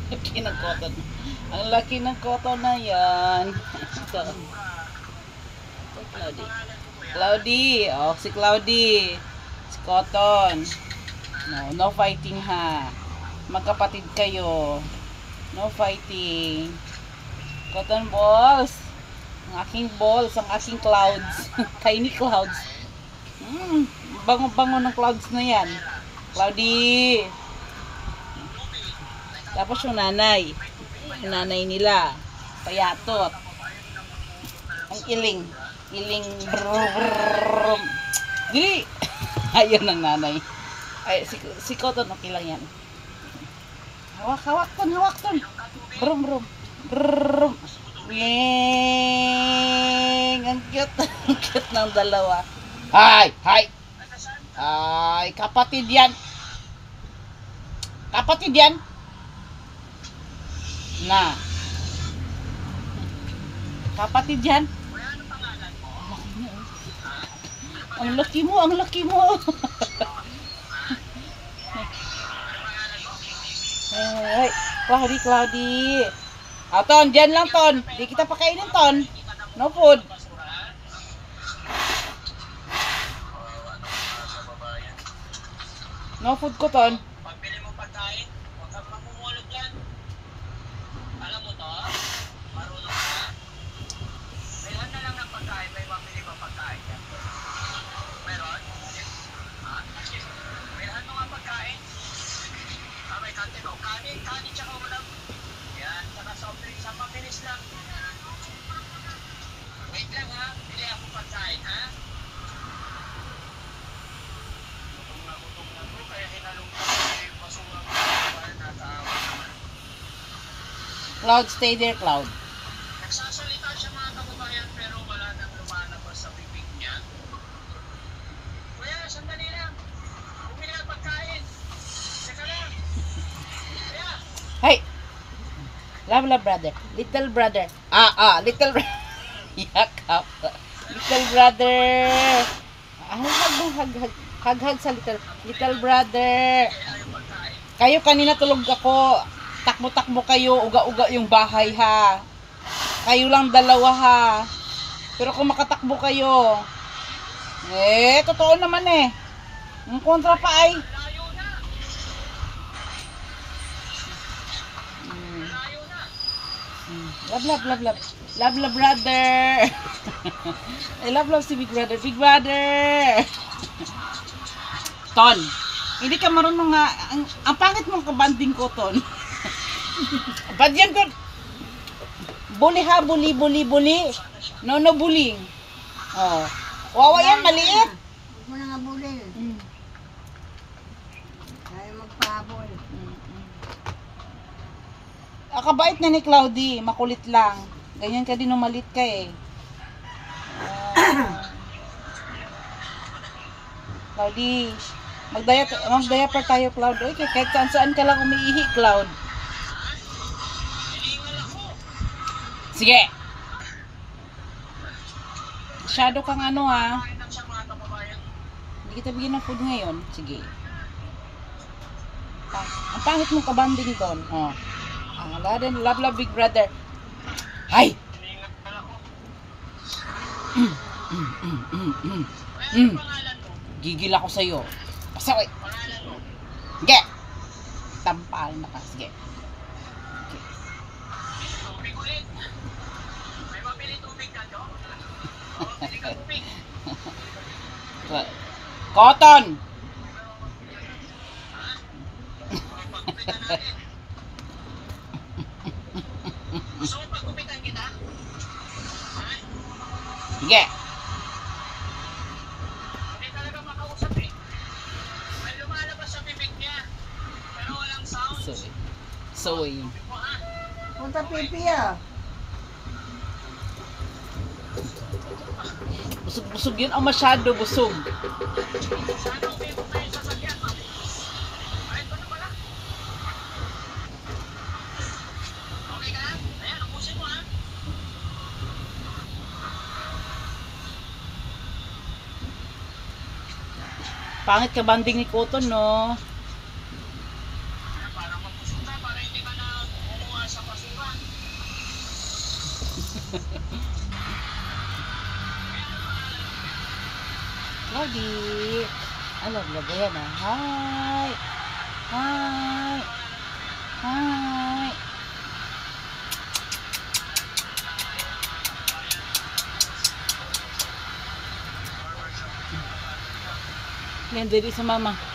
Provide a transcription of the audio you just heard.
Laki ng cotton. Ang laki ng cotton na yan. Ito. Cloudy. Cloudy. Oh, si Cloudy. Si Cotton. No, no fighting ha. Magkapatid kayo. No fighting. Cotton balls. Ang aking balls, ang aking clouds. Tiny clouds. Bango-bango ng clouds na yan. Cloudy. Tapos yung nanay. Yung nanay nila. Payatot. Ang iling. Iling. Brrrr. Dili. Ayun ang nanay. Ay, si Cotton, okay lang yan. Hawak ton. Brum. Brrrr. Yeng. Ang cute. Ang cute ng dalawa. Hay. Ay, kapatid yan. Kapatid yan. Na. Kapatid yan. Ang laki mo. Ay, Cloudy. Ton, dyan lang, Ton. Di kita pakainin, Ton. No food. No food ko, Ton. Pagbili mo pagkain, huwag kang mamumulog yan. Alam mo to? Marunong ka. Bilhan na lang ng pagkain, may mabili pa pagkain yan. Meron? Bilhan mo nga pagkain. May kantin o kanin tsaka ulam. Yan, tsaka soft drinks, ang mabilis lang. Wait lang ha, bili ako pagkain ha. Gutom na to, kaya hinalong ko yung basura ko para natawa naman. Cloud, stay there, Cloud. Nagsasalita siya mga kababayan pero wala nang lumalabas sa bibig niya. Kuya, sandali lang. Bumili ang pagkain. Teka lang. Kuya. Hey! Love, brother. Little brother. Little brother. Yakap. Little brother. Hag sa little brother. Kayo kanina tulog ako. Takbo-takbo kayo. Uga-uga yung bahay ha. Kayo lang dalawa ha. Pero kung makatakbo kayo. Totoo naman eh. Ang kontra pa ay. Love, brother. I love si Big Brother. Big Brother. Ton, hindi ka marunong nga. Ang pangit mong kabanding ko, Ton. Ba't yan ko? Bully ha, bully. No, bullying. Oh. Wawa yan, maliit. Huwag mo na nga bully. Tayo magpahabol. Akabait na ni Cloudy, makulit lang. Ganyan ka din nung malit ka eh. Cloudy, mag-diaper tayo, Cloud. Oy, kahit saan ka lang umiihi, Cloud. Sige. Masyado kang ano ha. Hindi kita bigyan ng food ngayon. Sige. Ang pangit mong kabanding doon. Oh. Love, Big Brother. Hay! Gigil ako sa'yo. Pasaway. Sige. Tampal na ka. Sige. Tubig ulit. May mabili tubig ka, Jo? Bili ka tubig. Cotton! Pagkupitan natin. Gusto mo pagkupitan kita? Sige. Hindi talaga makausap eh. May lumalabas sa bibig niya. Pero walang sounds. Soy. Punta pipi ah. Busog yun. Ang masyado busog. Sana umibog na yung sasakyan, ma'am. Ay, ito na pala. Okay ka? Ayan, ubusin mo ha. Pangit ka banding ni Cotton, no? Para mabusog ka, para hindi ka na Cloudy. I love you, Diana. Hi. Hi. Hi. Yan, dali sa mama.